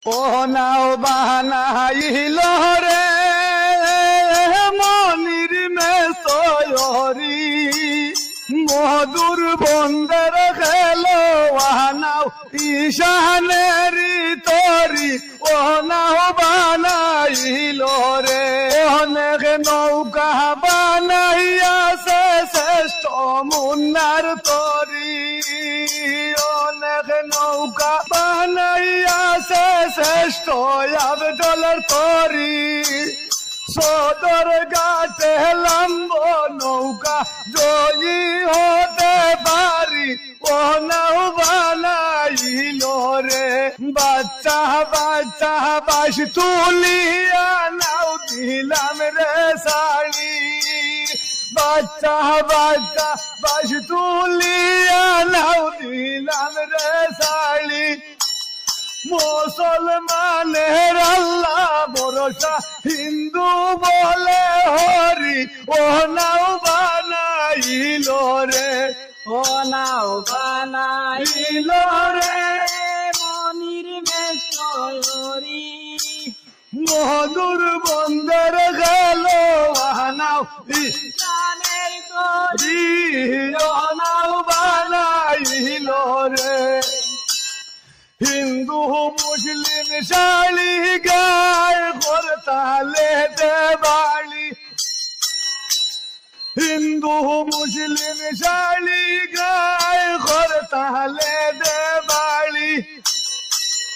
ও নাও বানাইল রে মনির মেসরি মধুর বন্দর খেলো নাও ঈশানেরি তরি ও নাও বানাইল রে অনেক নৌকা বানাইয়াছে শ্রেষ্ঠ মুন্নার তরি অনেক নৌকা বানাইয়াছে শ্রেষ্ঠ আবদলের তরি সদর ঘাটে লম্ব নৌকা জয়ী হতে পারি ও নাও বানাইল রে বাচ্চা বাচ্চা বাস তুলিয়া নাও দিলাম রে শাড়ি বাচ্চা বাচ্চা বাস তুলিয়া নাও দিলাম রে শাড়ি মুসলমানের আল্লাহ ভরসা হিন্দু বলে হরি ও নাও বানাইল রে ও নাও বানাইল রে মনির মেসরি মধুর বন্দর গেল নাও ঈশানের তরি ও নাও বানাইল রে হিন্দু মুসলিম শালি গায় করতালে দেবালি হিন্দু মুসলিম শালি গায় করতালে দেবালি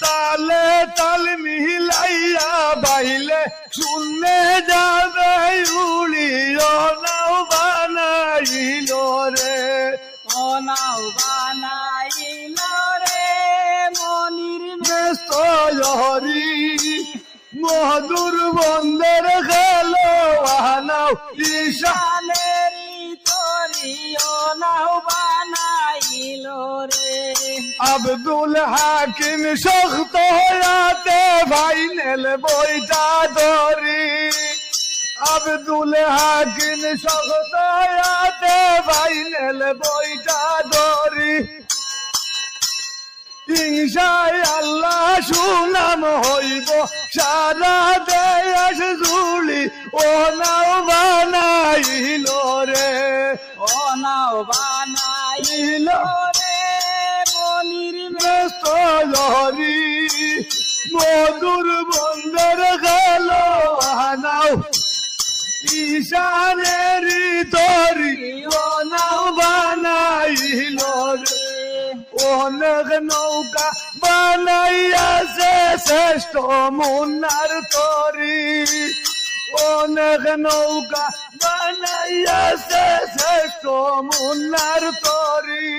তালে তাল মিলাইয়া বাইলে শুনলে যাবে উড়িও নাও বানাইল রে ও নাও বানাইল রে মনির মেসরি মধুর বন্দর খেলো নাও ঈশান ঈশানেরি তরি ও নাও বানাইল রে আব্দুল হাকিম শক্ত হয়াতে ফাইনাল বইটা ধরি আব্দুল হাকিম শক্ত হয়াতে ফাইনাল বইটা ধরি ইনশাই আল্লাহ সুনাম হইব সারা দেশ জুড়ি ও নাও বানাইল রে ও নাও বানাইল রে মনির মেসরি মধুর বন্দর গেল নাও ঈশানেরি তরি ও নাও বানাইল রে অনেক নৌকা বানাইয়াছে শ্রেষ্ঠ মুন্নার তরি অনেক নৌকা বানাইয়াছে শ্রেষ্ঠ মুন্নার তরি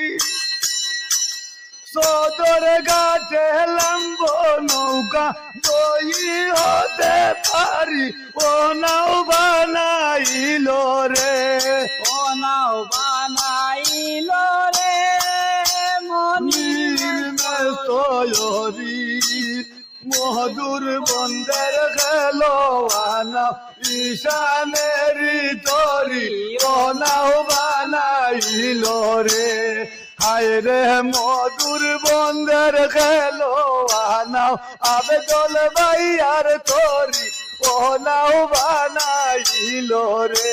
সদর ঘাটে লম্ব নৌকা জয়ী হতে পারি ও নাও বানাইল রে ও নাও বানাইল রে মনির মেসরি মধুর বন্দর গেল নাও ঈশানেরি তরি ও নাও বানাইল রে হায় রে মধুর বন্দর গেল নাও আবেদল ভাইয়ার তরি ও নাও বানাইল রে।